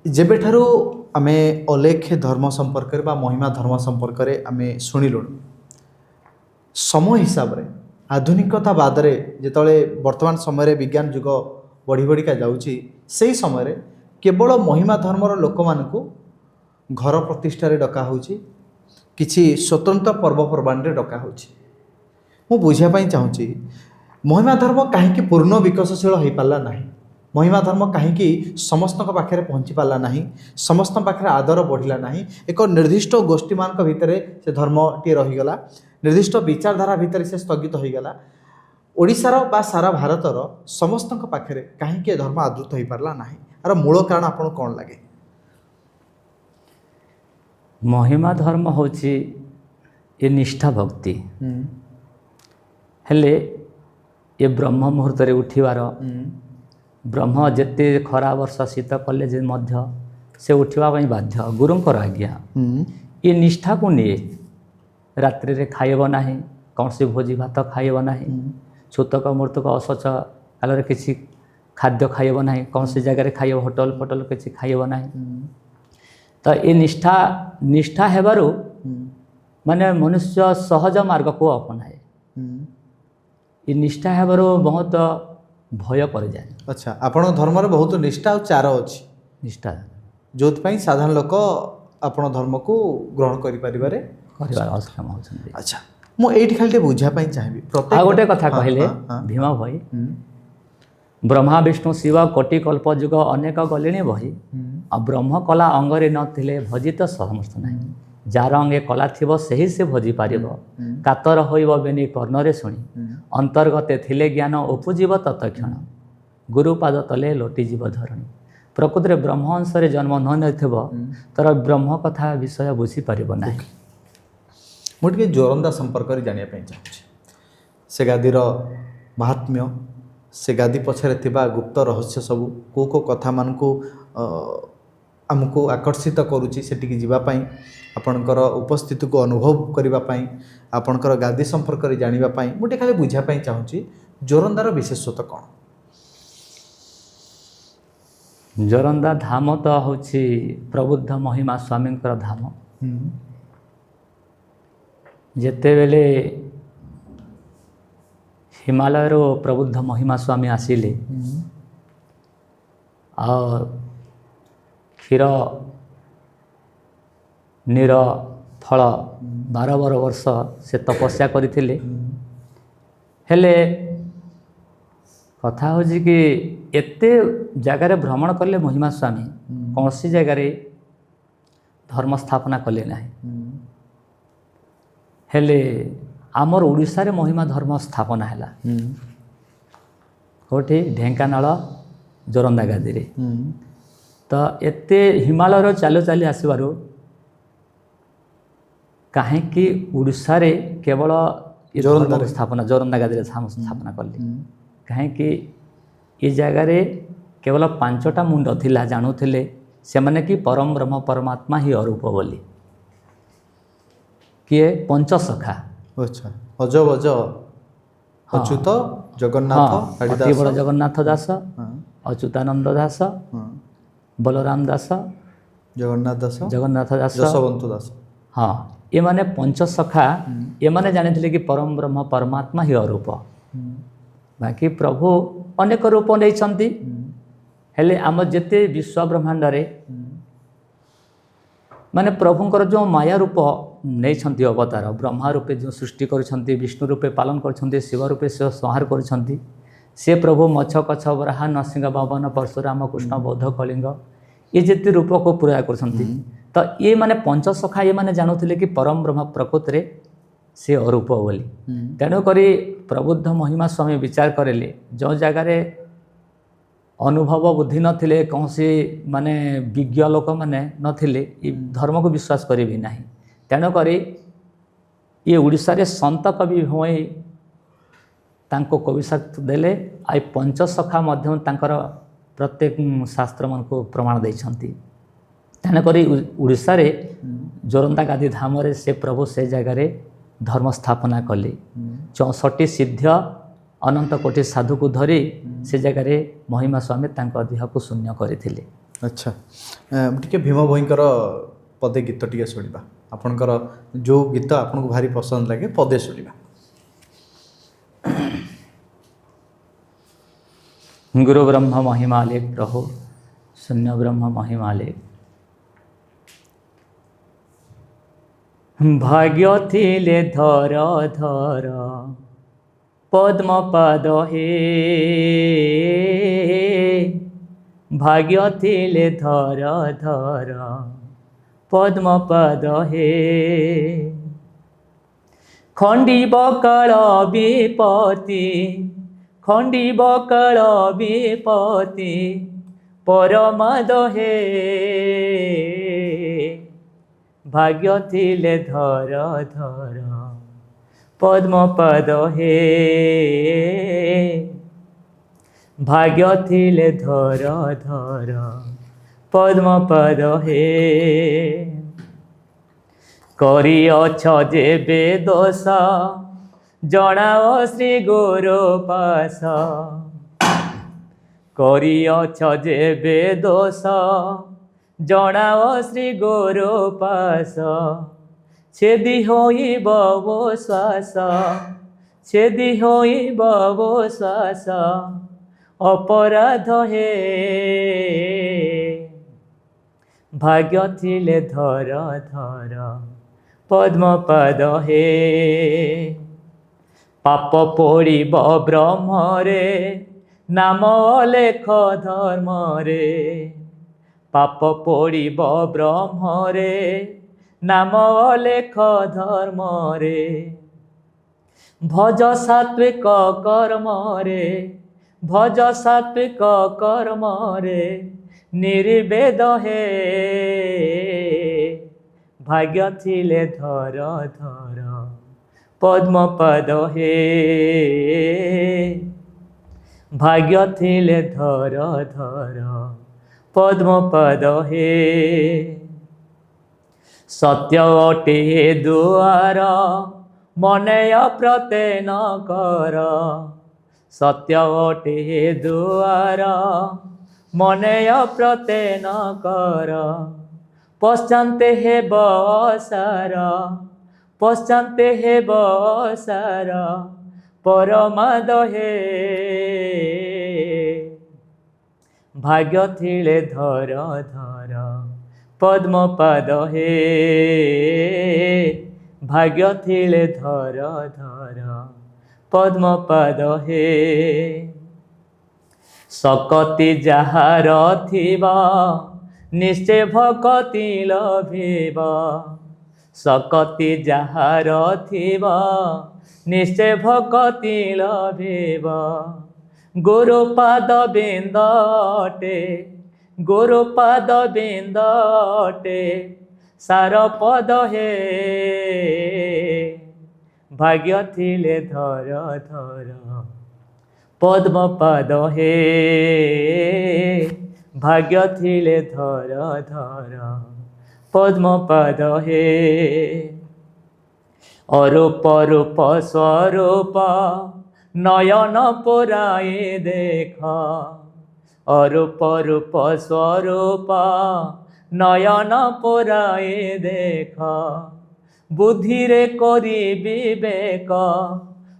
जेबेठारू आमे अलेख धर्म संपर्क बा महिमा धर्म संपर्क आमे शुणिलु समय हिसाब रे आधुनिकता बाद जिते वर्तमान समय विज्ञान युग बढ़ी बढ़िका जाऊँगी से समय रे केवल महिमा धर्मर लोक मानू घर प्रतिष्ठार डका होची किछि स्वतंत्र पर्वपर्वाणी डका होची। मु बुझापी चाहूँगी महिमा धर्म कहीं पूर्ण विकसशील हो पारा ना, महिमा धर्म कहीं समस्त पाखे पहुँची पारा ना, समस्त पाखे आदर बढ़ला ना, एक निर्दिष्ट गोष्ठी मान भितर से धर्म टी रहीगला, निर्दिष्ट विचारधारा भितर से स्थगित हो गला। ओडिशार बा सारा भारतर समस्त पाखे कहीं धर्म आदृत हो पारा ना, यार मूल कारण आपको कौन लगे? महिमा धर्म होची ये निष्ठा भक्ति हेले ये ब्रह्म मुहूर्त रे उठिवार ब्रह्म जेते खरा वर्ष शीत कले जे मध्य से उठिवा पई बाध्य गुरुंकर आज्ञा ये निष्ठा को निये रात्रि रे खाइब नाही, कौन से भोजी भात खाइब नाही, छूतक मूर्तक असच काल रे किछि खाद्य खाइब नाही, कौन से जगह रे खाइब होटल फोटल किछि खाइब नाही। तो ये निष्ठा हेबारु माने मनुष्य सहज मार्ग को अपनाए। ये निष्ठा हेबारु बहुत भय पड़ जाए। अच्छा, आपण धर्म रे बहुत निष्ठा और चार अछि निष्ठा जो साधारण लोक आपण धर्म को ग्रहण करि परिबारे असक्षम होछन्ती। अच्छा, मु एठी खाली बुझा पई चाहिबी प्रत्येक गोटे कथा कहले भीमा भाई ब्रह्मा विष्णु शिव कोटि कल्प युग अनेक गलिणी बही आ ब्रह्म कला अंगरे नथिले भजित समर्थ नाही, जार अंगे कला थिबो सही से भजी पारिबो, कातर होइबो बेनी कर्णरे शुणी, अंतर्गते थिले ज्ञान उपजीव तत्क्षण, गुरुपाद तले लोटी जीव धरणी। प्रकृति ब्रह्म अंशरे जन्म न नथिबो तर ब्रह्म कथा विषय बुझी पारिबो नाही। मुझे जोरंदा संपर्क जानिया पई चाहूँ से गादीर महात्म्य, से गादी पछरे थिबा गुप्त रहस्य सबू को कथा मानकु आमको आकर्षित करुच्ची सेटिकी जीवापाई आपणकर उपस्थिति को अनुभव करने आपणकर गादी संपर्क में जानापी मुझे खाली बुझापी चाहूँगी जोरंदार विशेषत्व कौन? जोरंदा धाम तो हूँ प्रबुद्ध महिमा स्वामी धाम। जेते बेले हिमालय प्रबुद्ध महिमा स्वामी आसिले और क्षीर नीर फल 12 वर्ष से तपस्या करथिले। हेले कथा हो कि एते जगार भ्रमण कले महिमा स्वामी कौन सी जगार धर्म स्थापना कले ना। हेले आमर ओडिशा रे महिमा धर्म स्थापना हैला कोठी ढेंकानाल जोरंदा गादी रे। तो एते हिमालय चालू चाली आसबार कहीं ओडिशा रे केवल जोरंदा स्थापना जोरंदा गादी रे स्थापना कले कहीं ये जगार केवल 5टा मुंड थिला जानुथिले से माने कि परम ब्रह्म परमात्मा ही अरूप बोली किए पंचसखा। अच्छा, अज बज अच्युत जगन्नाथ अति बड़ जगन्नाथ दास, अच्युतानंद दास, बलराम दास, जगन्नाथ दास, जसवंत दास। हाँ, ये माने पंचसखा ये माने जानिथिले कि परम ब्रह्म परमात्मा ही अरूप। बाकी प्रभु अनेक रूप नहीं हेले आम जेते विश्व ब्रह्मांड रे माने प्रभुंकर जो माया रूप नहीं अवतार ब्रह्मा रूपे जो सृष्टि करछंती, विष्णु रूपे पालन करछंती, शिव रूपे से संहार करछंती, से प्रभु मच्छ कच्छ वराह नरसिंह बावन परशुराम कृष्ण बौद्ध कलिंग ये जेते रूप को पूरा करछंती। तो ये माने पंचसखा ये माने जानुथिले कि परम ब्रह्म प्रकृति रे से अरूप बोली। तेणु करी प्रबुद्ध महिमा स्वामी विचार करेले जो जगार अनुभव बुद्धि नथिले कौन सी माने विज्ञ लोक माने नथिले धर्म को विश्वास करेबी नाही। तेणु करी ये ओडिशा रे संत कवि होई तांको कविशास्त्र देले आई पंचसखा मध्यम तांकर प्रत्येक शास्त्र मन को प्रमाण दैछंती। तेणु करी ओडिशा रे जोरंदा गादी धाम रे से प्रभु से जगार धर्म स्थापना कले। 64 सिद्ध अनंत कोटि साधु को धरी से जगार महिमा स्वामी तांको देह को शून्य करथिले। अच्छा टिके भीम भईंकर पदे गीत टिके शुणा आपणकर जो गीत आपन को भारी पसंद लगे पदे शुणा। गुरु ब्रह्म महिमाले प्रभु शून्य ब्रह्म महिमाले भाग्य थिले धर धर पद्म पाद हे भाग्य थिले धर धर पद्म पाद हे खंडिब काल विपत्ति खंडिब काल विपत्ति परमाद हे भाग्य थिले धर धर पद्म पाद हे भाग्य थिले धर धर पद्म पाद हे करिअछ जेबे दोष जणाओ श्री गुरु पास करिअछ जेबे दोष जणाओ श्री गुरु पास छेदी होइब वो श्वास छेदी होइब वो श्वास अपराध हे भाग्य थिले धर धर पद्म पाद हे पाप पड़िब ब्रह्म रे नाम लेख धर्म रे पाप पड़िब ब्रह्म रे नाम लेख धर्म रे भज सात्विक कर्म रे भज सात्विक कर्म रे निर्वेद हे भाग्य थिले धर धर पद्म पाद हे भाग्य थिले धर धर पद्म पाद हे सत्य अटे दुआर मनेय प्रते न कर सत्य अटे दुआर मनेय प्रते न कर पश्चान्ते हे बसार पश्चान्ते हे बसार परमाद हे भाग्य थिले धर धर पद्म पाद हे भाग्य थिले धर धर पद्म पाद हे सकति जाहार थिबा निश्चय भक्ति लभिबा सकति जाहार थिबा निश्चय भक्ति लभिबा गुरुपाद बिंदटे गुरुपाद बिंदटे सार पद हे भाग्य थिले धर धर पद्म पाद हे भाग्य थिले धर धर पद्म पाद हे अरूप रूप स्वरूप नयन पुराए देख अरूप रूप स्वरूप नयन पुराए देख बुद्धि रे करी विवेक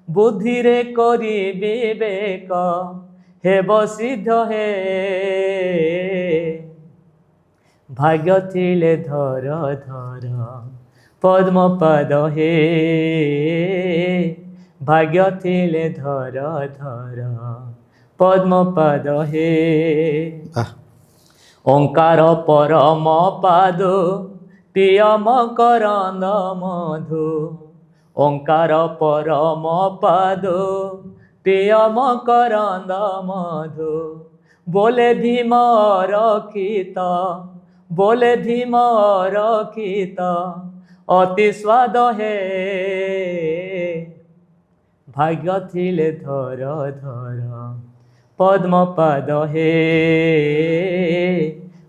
बुद्धि रे करी विवेक हेब सिद्ध हे भाग्य थिले धर धर पद्म पाद हे भाग्य थिले धर धर पद्म पाद हे ओंकार परम पाद पिय मकरंद मधु ओंकार परम पाद पिय मकरंद मधु बोले भीम रखित बोले भीम रखित अति स्वाद हे भाग्य थिले धर धर पद्म पाद हे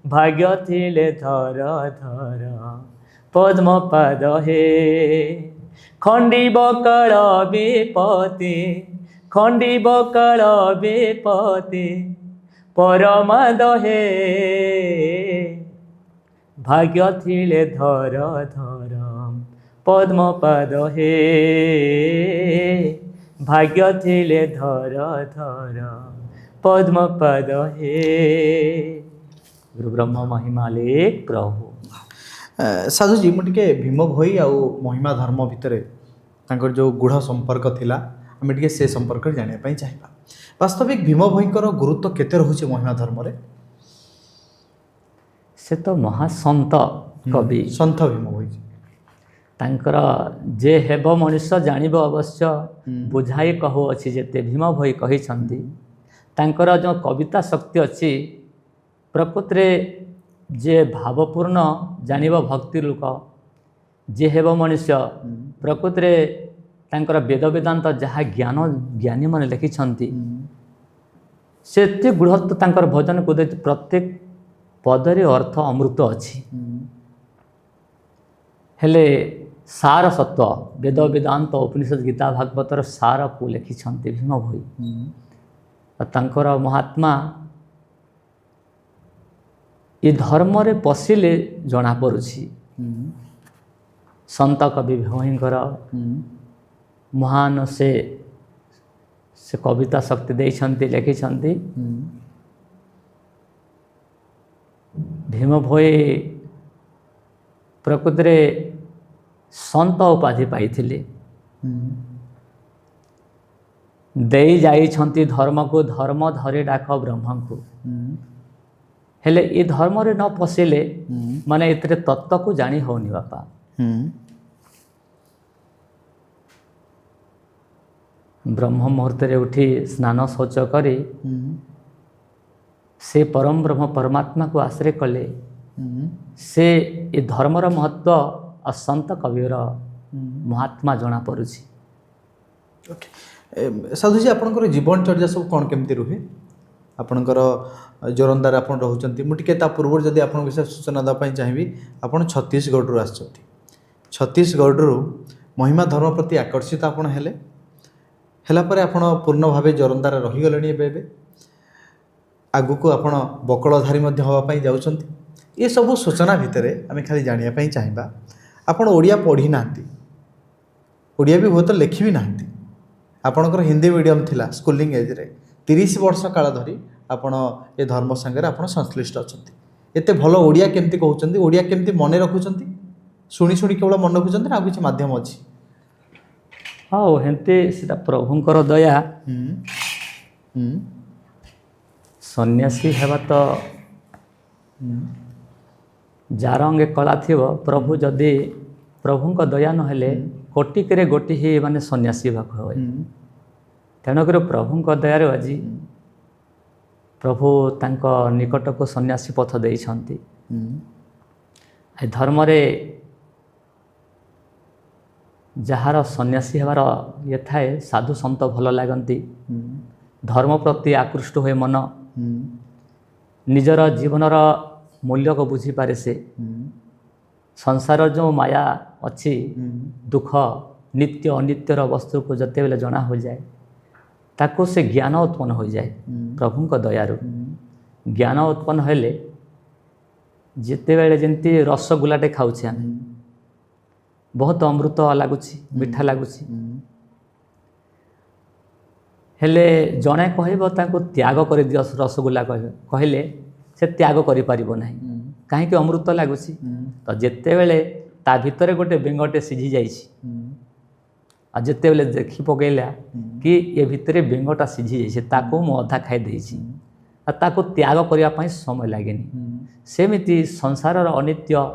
भाग्य थिले धर धर पद्म पाद हे खंडिब काल विपत्ति खंडिब काल विपत्ति परमाद हे भाग्य थिले धर धर पद्मपद हे भाग्य थिले धर धर पद्मपद हे गुरु ब्रह्म महिमाले प्रभु। साधुजी मु टिके भीम भोई आउ महिमा धर्म भितर तांकर जो गूढ़ संपर्क थिला आम टिके से संपर्क जानिया पई चाहिबा। वास्तविक भीम भोईकर गुरुत्व केते रहुचे महिमा धर्म रे? से तो महासंत कवि संत भीम भोई तांकर जे हेब मनुष्य जानिब अवश्य बुझाई कहू अछि जेते भीम भोई कहिछंती। तांकर जो कविता शक्ति अछि प्रकृति जे भावपूर्ण जानिब भक्ति लोक जे हेब मनुष्य प्रकृति तांकर वेद वेदांत जहाँ ज्ञान ज्ञानी माने लिखिछंती सेते गुणत्व तांकर भजन को प्रत्येक पदरे अर्थ अमृत अछि। हेले सार सत्व वेद वेदांत उपनिषद गीता भागवतर सार को लिखिछंती भीम भोई। तांकर महात्मा ये धर्म रे पशिले जना पड़ुछि। संत कवि भीमभोईकर महान से कविता शक्ति देइछंती लिखिछंती। भीम भोई प्रकृति रे संत उपाधि पाइथिले। देई जाइछंती धर्म को धर्म धरे डाक ब्रह्म को। हेले ये धर्म रे न पशिले माने एतरे तत्व को जानी होनी बापा। ब्रह्म मुहूर्त रे उठी स्नान शौच करी से परम ब्रह्म परमात्मा को आश्रय कले से ये धर्मर महत्व और संत कविर महात्मा जना पड़ुछि। साधुजी आपनकर जीवनचर्या सब कौन केमती रुहे? आपनकर जोरंदार आपन रहउचंती मु टिके ता पूर्व जदि आपन विषय सूचना दा पई चाहिबी आपन छत्तीसगढ़ रु आछंती। छत्तीसगढ़ रु महिमा धर्म प्रति आकर्षित आपन हेले हेला परे आपन पूर्ण भावे जोरंदार रही गलेनी एबे आगु को आपन बकलधारी मध्य हवा पई जाउचंती। ये सब सूचना भितरे आमे खाली जानिया पई चाहिबा आपन ओडिया पढ़ी नांती ओडिया भी बहुत लिखि भी नांती आपनकर हिंदी मीडियम थिला स्कूलिंग एज रे 30 वर्ष काल धरी आपण ए धर्म संगे आपण संश्लिष्ट अछंती। एते भलो ओडिया केमती कहउचंती ओडिया केमती मने रखुचंती शुणी शुणी केवल मन रखुचंती ना किछि माध्यम अछि? हाँ हेंते सेटा प्रभुंकर दया। सन्यासी हेबा तो जार अंगे कला थिव प्रभु जदि प्रभुंक दया न हेले कोटिकरे गोटी ही माने सन्यासी भाग होय। तेणुकर प्रभुंक दयारे आज प्रभु तांक निकट को सन्यासी पथ देइछंती। ए धर्म रे जहार सन्यासी हेबार ये थाए साधु संत भल लागंती धर्म प्रति आकृष्ट हुए मन निजर जीवनर मूल्य को बुझी पारे से संसार जो माया अच्छी दुख नित्य अनित्यर वस्तु को जते बेले जना हो जाए ताको से ज्ञान उत्पन्न हो जाए। प्रभुंक दयारु ज्ञान उत्पन्न हेले जिते बेले जंती रसगुलाटे खाउछे आमे बहुत अमृत लगुच मीठा लगुच हेले जड़े कह त्याग कर दियो रसगुल्ला कहले से त्याग करि परिबो नाही कहीं अमृत लगुच तो जिते बेले ता भितर गोटे बेंगटे सिझी जाइछि आ जिते बेले देखि पकेला कि ये भितर बेंगटा सिझी जाइछि ताको मु अधा खाई देइछि आ ताको त्याग करिया पई समय लागेनी। सेमिति संसारर अनित्य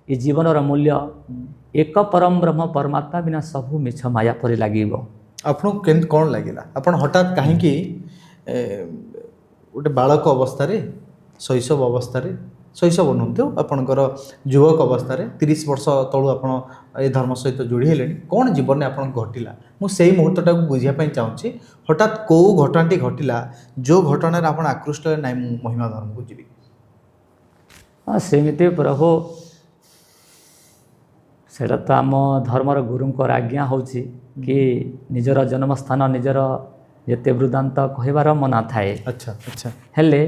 ये जीवनर मूल्य एक परम ब्रह्म परमात्मा बिना सबू मिछ माया परि लागिबो। आपन केन कोन लागिला आपन हठात काहे कि गोटे बालक अवस्था रे शैशव अवस्था रे शैशव नुंतो आपनकर युवक अवस्था रे 30 वर्ष तळु आपन ए धर्म सहित जोड़ी हेलेनी कोन जीवन ने आपन घटिला मु सेही मुहूर्तटा को बुझिया पई चाहूची हठात को घटनाटी घटिला जो घटना रे आपन आकृष्ट नै महिमा धर्म को जीवी? सेमिति प्रभु सेटा तो आम धर्मर गुरुंकर आज्ञा होची कि निजर जन्मस्थान निजर ଯେତେ ବୃତ୍ତାନ୍ତ କହିବାର ମନା ଥାଏ। ଆଚ୍ଛା ଆଚ୍ଛା ହେଲେ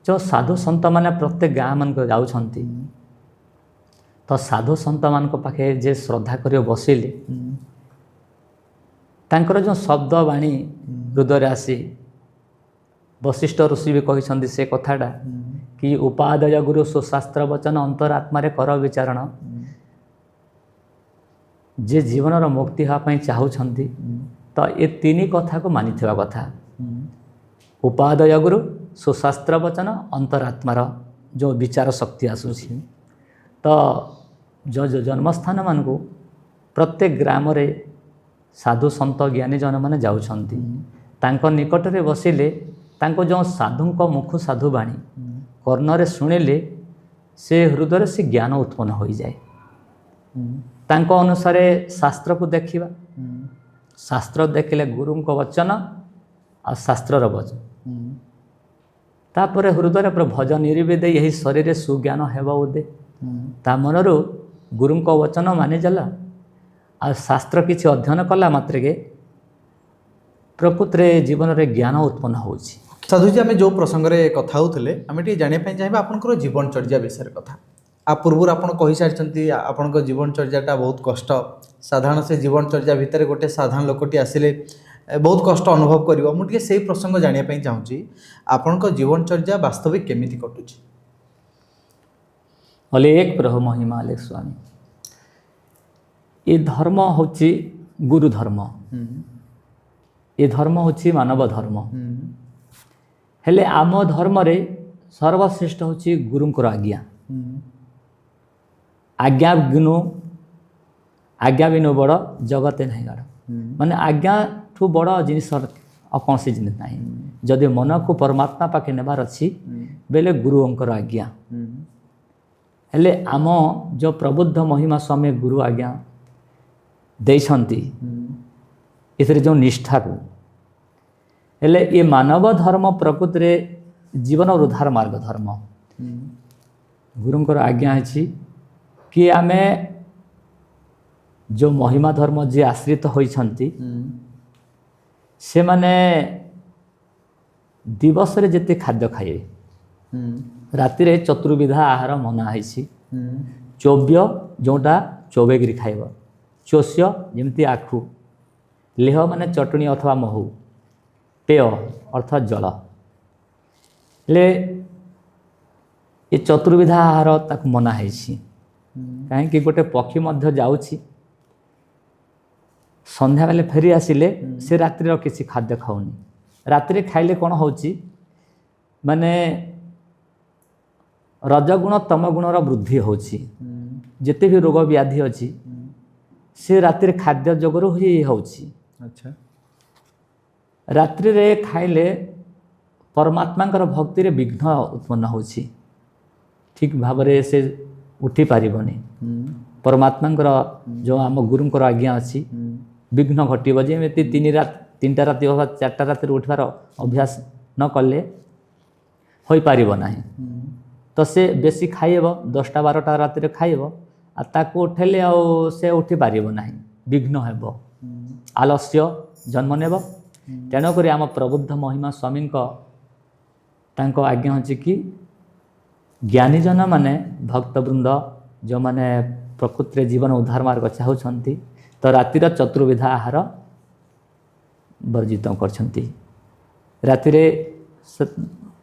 ଯେଉଁ ସାଧୁ ସନ୍ତମାନେ ପ୍ରତ୍ୟେକ ଗାଁ ମାନଙ୍କୁ ଯାଉଛନ୍ତି ତ ସାଧୁ ସନ୍ତମାନଙ୍କ ପାଖେ ଯେ ଶ୍ରଦ୍ଧା କରି ବସିଲେ ତାଙ୍କର ଯେଉଁ ଶବ୍ଦ ବାଣୀ ହୃଦୟରେ ଆସି ବଶିଷ୍ଠ ଋଷି ବି କହିଛନ୍ତି ସେ କଥାଟା କି ଉପାଦୟ ଗୁରୁ ସୁଶାସ୍ତ୍ର ବଚନ ଅନ୍ତରାତ୍ମାରେ କର ବିଚାରଣ। ଯେ ଜୀବନର ମୁକ୍ତି ହେବା ପାଇଁ ଚାହୁଁଛନ୍ତି ତ ଏ ତିନି କଥାକୁ ମାନିଥିବା କଥା। ଉପାଦୟ ଗୁରୁ ସୁଶାସ୍ତ୍ର ବଚନ ଅନ୍ତରାତ୍ମାର ଯେଉଁ ବିଚାର ଶକ୍ତି ଆସୁଛି ତ ଯେଉଁ ଜନ୍ମସ୍ଥାନମାନଙ୍କୁ ପ୍ରତ୍ୟେକ ଗ୍ରାମରେ ସାଧୁ ସନ୍ତ ଜ୍ଞାନୀଜନମାନେ ଯାଉଛନ୍ତି ତାଙ୍କ ନିକଟରେ ବସିଲେ ତାଙ୍କ ଯେଉଁ ସାଧୁଙ୍କ ମୁଖ ସାଧୁ ବାଣୀ କର୍ଣ୍ଣରେ ଶୁଣିଲେ ସେ ହୃଦୟରେ ସେ ଜ୍ଞାନ ଉତ୍ପନ୍ନ ହୋଇଯାଏ। ତାଙ୍କ ଅନୁସାରେ ଶାସ୍ତ୍ରକୁ ଦେଖିବା, ଶାସ୍ତ୍ର ଦେଖିଲେ ଗୁରୁଙ୍କ ବଚନ ଆଉ ଶାସ୍ତ୍ରର ବଚନ, ତାପରେ ହୃଦୟରେ ପୁରା ଭଜ ନିରିବି ଦେଇ ଏହି ଶରୀରରେ ସୁଜ୍ଞାନ ହେବ ଉଦେ। ତା ମନରୁ ଗୁରୁଙ୍କ ବଚନ ମାନିଦେଲା ଆଉ ଶାସ୍ତ୍ର କିଛି ଅଧ୍ୟୟନ କଲା ମାତ୍ରକେ ପ୍ରକୃତରେ ଜୀବନରେ ଜ୍ଞାନ ଉତ୍ପନ୍ନ ହେଉଛି। ସାଧୁଜୀ ଆମେ ଯେଉଁ ପ୍ରସଙ୍ଗରେ କଥା ହେଉଥିଲେ ଆମେ ଟିକେ ଜାଣିବା ପାଇଁ ଚାହିଁବା ଆପଣଙ୍କର ଜୀବନଚର୍ଯ୍ୟା ବିଷୟରେ କଥା। ପୂର୍ବରୁ ଆପଣ କହିସାରିଛନ୍ତି ଆପଣଙ୍କ ଜୀବନଚର୍ଯ୍ୟାଟା ବହୁତ କଷ୍ଟ। ସାଧାରଣ ସେ ଜୀବନଚର୍ଯ୍ୟା ଭିତରେ ଗୋଟେ ସାଧାରଣ ଲୋକଟି ଆସିଲେ ବହୁତ କଷ୍ଟ ଅନୁଭବ କରିବ। ମୁଁ ଟିକେ ସେଇ ପ୍ରସଙ୍ଗ ଜାଣିବା ପାଇଁ ଚାହୁଁଛି ଆପଣଙ୍କ ଜୀବନଚର୍ଯ୍ୟା ବାସ୍ତବିକ କେମିତି କଟୁଛି? ଅଲେଖ ପ୍ରଭୁ ମହିମା ଅଲେଖ ସ୍ୱାମୀ। ଏ ଧର୍ମ ହେଉଛି ଗୁରୁ ଧର୍ମ, ଏ ଧର୍ମ ହେଉଛି ମାନବ ଧର୍ମ। ହେଲେ ଆମ ଧର୍ମରେ ସର୍ବଶ୍ରେଷ୍ଠ ହେଉଛି ଗୁରୁଙ୍କର ଆଜ୍ଞା। ଆଜ୍ଞା ବିନୁ ବଡ଼ ଜଗତେ ନାହିଁ ଗାଡ଼। ମାନେ ଆଜ୍ଞାଠୁ ବଡ଼ ଜିନିଷ ଆଉ କୌଣସି ଜିନିଷ ନାହିଁ। ଯଦି ମନକୁ ପରମାତ୍ମା ପାଖେ ନେବାର ଅଛି ବେଲେ ଗୁରୁଙ୍କର ଆଜ୍ଞା। ହେଲେ ଆମ ଯେଉଁ ପ୍ରବୁଦ୍ଧ ମହିମା ସ୍ୱାମୀ ଗୁରୁ ଆଜ୍ଞା ଦେଇଛନ୍ତି ଏଥିରେ ଯେଉଁ ନିଷ୍ଠାକୁ, ହେଲେ ଏ ମାନବ ଧର୍ମ ପ୍ରକୃତିରେ ଜୀବନର ଉଦ୍ଧାର ମାର୍ଗ ଧର୍ମ। ଗୁରୁଙ୍କର ଆଜ୍ଞା ଅଛି କି ଆମେ ଯେଉଁ ମହିମା ଧର୍ମ ଯିଏ ଆଶ୍ରିତ ହୋଇଛନ୍ତି ସେମାନେ ଦିବସରେ ଯେତେ ଖାଦ୍ୟ ଖାଇବେ, ରାତିରେ ଚତୁର୍ବିଧା ଆହାର ମନା ହେଇଛି। ଚୋବ୍ୟ ଯେଉଁଟା ଚୋବେଇକିରି ଖାଇବ, ଚୋଷ୍ୟ ଯେମିତି ଆଖୁ, ଲେହ ମାନେ ଚଟଣି ଅଥବା ମହୁ, ପେୟ ଅର୍ଥାତ୍ ଜଳ। ହେଲେ ଏ ଚତୁର୍ବିଧା ଆହାର ତାକୁ ମନା ହେଇଛି। କାହିଁକି? ଗୋଟେ ପକ୍ଷୀ ମଧ୍ୟ ଯାଉଛି ସନ୍ଧ୍ୟାବେଳେ ଫେରି ଆସିଲେ ସେ ରାତ୍ରିର କିଛି ଖାଦ୍ୟ ଖାଉନି। ରାତିରେ ଖାଇଲେ କ'ଣ ହେଉଛି ମାନେ ରଜଗୁଣ ତମଗୁଣର ବୃଦ୍ଧି ହେଉଛି। ଯେତେ ବି ରୋଗ ବ୍ୟାଧି ଅଛି ସେ ରାତିରେ ଖାଦ୍ୟ ଯୋଗରୁ ହିଁ ହେଉଛି। ଆଚ୍ଛା, ରାତ୍ରିରେ ଖାଇଲେ ପରମାତ୍ମାଙ୍କର ଭକ୍ତିରେ ବିଘ୍ନ ଉତ୍ପନ୍ନ ହେଉଛି। ଠିକ୍ ଭାବରେ ସେ ଉଠିପାରିବନି। ପରମାତ୍ମାଙ୍କର ଯେଉଁ ଆମ ଗୁରୁଙ୍କର ଆଜ୍ଞା ଅଛି ବିଘ୍ନ ଘଟିବ। ଯେମିତି ତିନିଟା ରାତି ଅବା 4ଟା ରାତିରେ ଉଠିବାର ଅଭ୍ୟାସ ନ କଲେ ହୋଇପାରିବ ନାହିଁ। ତ ସେ ବେଶୀ ଖାଇବ, 10ଟା 12ଟା ରାତିରେ ଖାଇବ ଆଉ ତାକୁ ଉଠେଇଲେ ଆଉ ସେ ଉଠିପାରିବ ନାହିଁ, ବିଘ୍ନ ହେବ, ଆଲସ୍ୟ ଜନ୍ମ ନେବ। ତେଣୁକରି ଆମ ପ୍ରବୁଦ୍ଧ ମହିମା ସ୍ୱାମୀଙ୍କ ତାଙ୍କ ଆଜ୍ଞା ହେଉଛି କି ଜ୍ଞାନୀଜନ ମାନେ ଭକ୍ତବୃନ୍ଦ ଯେଉଁମାନେ ପ୍ରକୃତିରେ ଜୀବନ ଉଦ୍ଧାର ମାର୍ଗ ଚାହୁଁଛନ୍ତି ତ ରାତିର ଚତୁର୍ବିଧା ଆହାର ବର୍ଜିତ କରିଛନ୍ତି। ରାତିରେ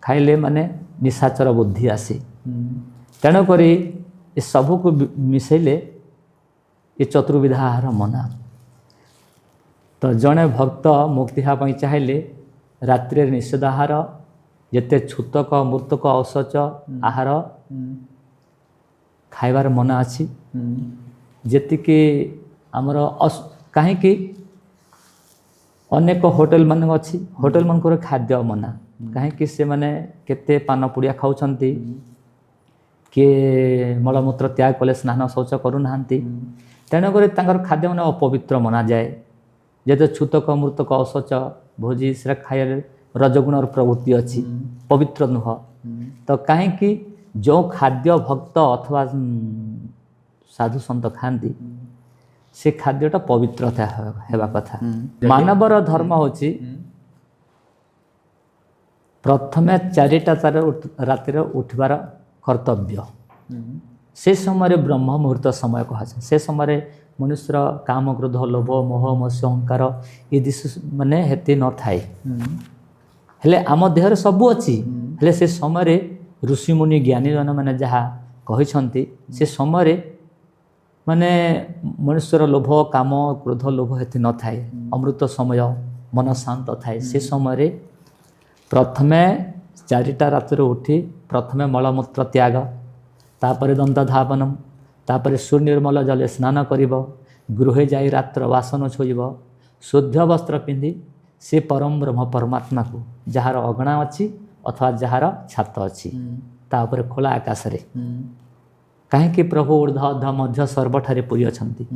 ଖାଇଲେ ମାନେ ନିଶାଚର ବୁଦ୍ଧି ଆସେ। ତେଣୁକରି ଏସବୁକୁ ମିଶାଇଲେ ଏ ଚତୁର୍ବିଧା ଆହାର ମନା। ତ ଜଣେ ଭକ୍ତ ମୁକ୍ତି ହେବା ପାଇଁ ଚାହିଁଲେ ରାତ୍ରିରେ ନିଷେଧ ଆହାର, ଯେତେ ଛୁତକ ମୃତକ ଔଷଧ ଆହାର ଖାଇବାର ମନା ଅଛି। ଯେତିକି ଆମର କାହିଁକି ଅନେକ ହୋଟେଲ ମାନଙ୍କ ଅଛି, ହୋଟେଲ ମାନଙ୍କର ଖାଦ୍ୟ ମନା। କାହିଁକି? ସେମାନେ କେତେ ପାନ ପୁଡ଼ିଆ ଖାଉଛନ୍ତି, କିଏ ମଳମୂତ୍ର ତ୍ୟାଗ କଲେ ସ୍ନାନ ଶୌଚ କରୁନାହାନ୍ତି। ତେଣୁକରି ତାଙ୍କର ଖାଦ୍ୟ ମାନେ ଅପବିତ୍ର ମନାଯାଏ। ଯେତେ ଛୁତକ ମୃତକ ଔଷଧ ଭୋଜି ସେଟା ଖାଇଲେ ରଜଗୁଣର ପ୍ରବୃତ୍ତି ଅଛି, ପବିତ୍ର ନୁହଁ। ତ କାହିଁକି ଯେଉଁ ଖାଦ୍ୟ ଭକ୍ତ ଅଥବା ସାଧୁ ସନ୍ଥ ଖାଆନ୍ତି से खाद्यटा पवित्रता हेबा कथा मानवर धर्म होची प्रथमे 4टा रातिर उठबार कर्तव्य से समय ब्रह्म मुहूर्त समय कह से समय मनुष्यर काम क्रोध लोभ मोह मत्स्य अहंकार ये दिश माने हेती न थाए हेले आम देहर सबू अच्छी हेले से समय ऋषिमुनि ज्ञानी जन मैंने जहाँ कहते से समय माने मनुष्यर लोभ काम क्रोध लोभ हेती न थाए अमृत समय मन शांत थाए से समय प्रथमे 4टा रातिर उठी प्रथमे मलमूत्र त्याग तापर दंत धावनम तापर सुनिर्मल जले स्नान करिब गृहे जाई रात्र वासन छुईब शुद्ध वस्त्र पिंधि से परम ब्रह्म परमात्मा को जार अगणा अच्छी अथवा जार छात अच्छी तापर खोला आकाश रे कहीं प्रभु ऊर्ध अध मध्य सर्वठारे पुरी अछंती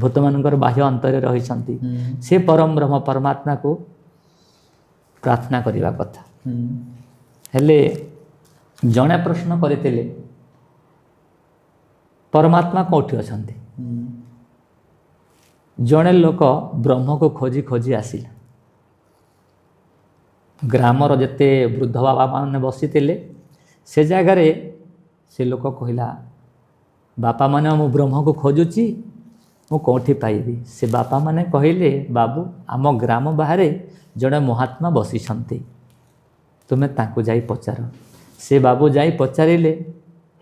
भूत मानकर बाह्य अंतर रही से परम ब्रह्म परमात्मा को प्रार्थना करिबा कथा हेले जड़े प्रश्न करते परमात्मा कौटी अछंती जड़े लोक ब्रह्म को खोजी खोजी आसिला ग्रामर जेते वृद्ध बाबा मैंने बसी से जगार से लोक कहला बापा माने मु ब्रह्म को खोजुची मु कौटी पाइबी से बापा माने कहले बाबू आम ग्राम बाहर जड़े महात्मा बसी तुम्हें ताकू जाई पचार से बाबू जाई पचारिले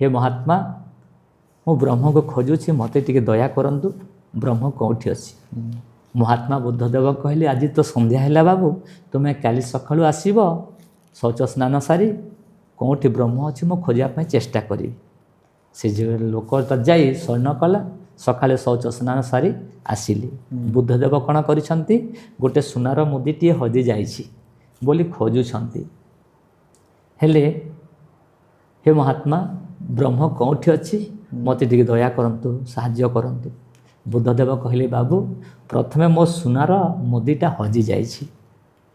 हे महात्मा मु ब्रह्म को खोजुची मते टिके दया करंतु ब्रह्म कौटी अच्छी महात्मा बुद्धदेव कहले आज तो संध्या है बाबू तुम्हें काली सकाळु आसीब शौच स्नान सारी कौटी ब्रह्म अच्छी मु खोजापी चेष्टा करी से जो लोक जाई शयन कला सकाଳେ शौच स्नान सारी आसिले बुद्धदेव कौन करिसंती गोटे सुनार मुदीटी हजि जाइछि बोली खोजुछंती हेले हे महात्मा ब्रह्म कौटी अच्छी मते टिके दया करंतु साहाय्य करंतु बुद्धदेव कहले बाबू प्रथमे मो सुनार मुदीटा हजि जाइछि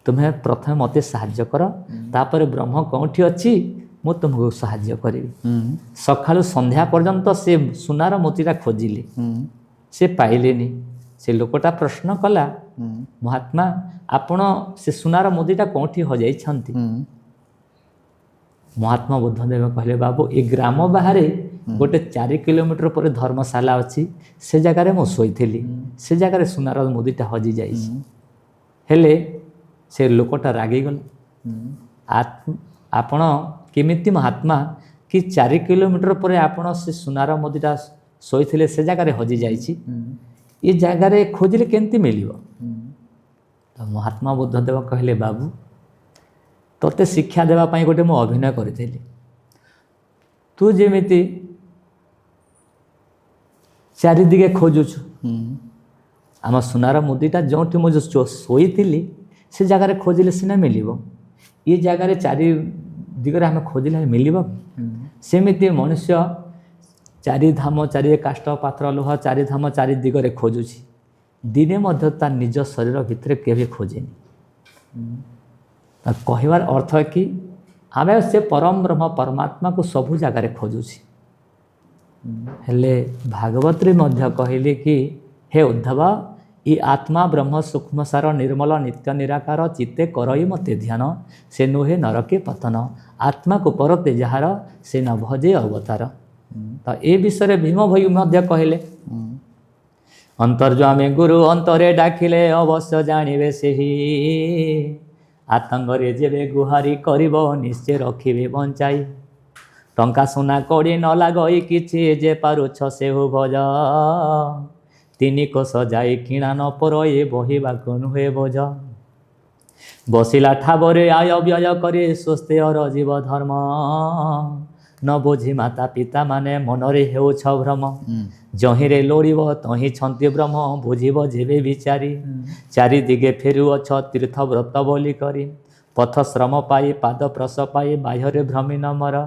तुम्हें प्रथमे मते साहाय्य कर तापर ब्रह्म कौटी अच्छी मु तुमको साहाय्य करी सकाळु संध्या पर्यंत से सुनार मोतीटा खोजिले से पाइलेनी से लोकटा प्रश्न कला महात्मा आपण से सुनार मोतीटा कौटी हजाइछंती महात्मा बुद्धदेव कहले बाबू ए ग्राम बाहर गोटे 4 किलोमीटर पर धर्मशाला अच्छी से जगार मु शोइथिली से जगार सुनार मुदीटा हजि जाइछि हेले से लोकटा रागिगला आपण केमिति महात्मा कि 4 किलोमीटर पर आपण से सुनार मुदीटा शोइथिले से जगार हजि जाइछि ये जगार खोजिले केमती मिलिबो तो महात्मा बुद्धदेव कहले बाबू तोते शिक्षा देवा पाई गोटे मु अभिनय करिथिली तू जेमिति चारिदिगे खोजुछु आम सुनार मुदीटा जोठी मु जो शोइथिली से जगार खोजिले सिना मिलिबो ये जगार 4 दिगरे आम खोजिले मिलिबो सेमिति मनुष्य 4 धाम 4 काष्ठ पात्र लोहा 4 धाम 4 दिगरे खोजुछि दिने मध्य तार निज शरीर भितर केबे खोजेनी कहवार अर्थ है कि आम से परम ब्रह्म परमात्मा को सबू जगार खोजुछि हेले भागवत मध्य कहले कि हे उद्धव ई आत्मा ब्रह्म सूक्ष्म सार निर्मल नित्य निराकार चित्ते करई मते ध्यान से नुहे नरके पतन आत्मा को परते जार से न भजे अवतार तो ये विषय भीम भई मध्य कहले अंतर्जामी गुरु अंतरे डाकिले अवश्य जानिबे सेही आतंगरे जेबे गुहारी करिब निश्चय रखिबे बंचाई टंका सोना कड़ी न लागई किछि जे पारुछ से हो भज 3 कोस जाई किणा न परये बहिबा नुहे बोझ बसिला ठाबरे आय व्यय करे स्वस्थ अर जीव धर्म न बोझी माता पिता माने मनरे हेउछ भ्रम जहिरे लोड़ब तहि छंती ब्रह्म बुझिब जेबे विचारी 4 दिगे फेरुअछ तीर्थ व्रत बोली करी पथ श्रम पाई पाद प्रस पाई बाह्ୟରେ भ्रमी न मर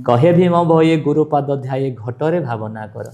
कहे भीम भये गुरुपाद ध्याये घटरे भावना कर।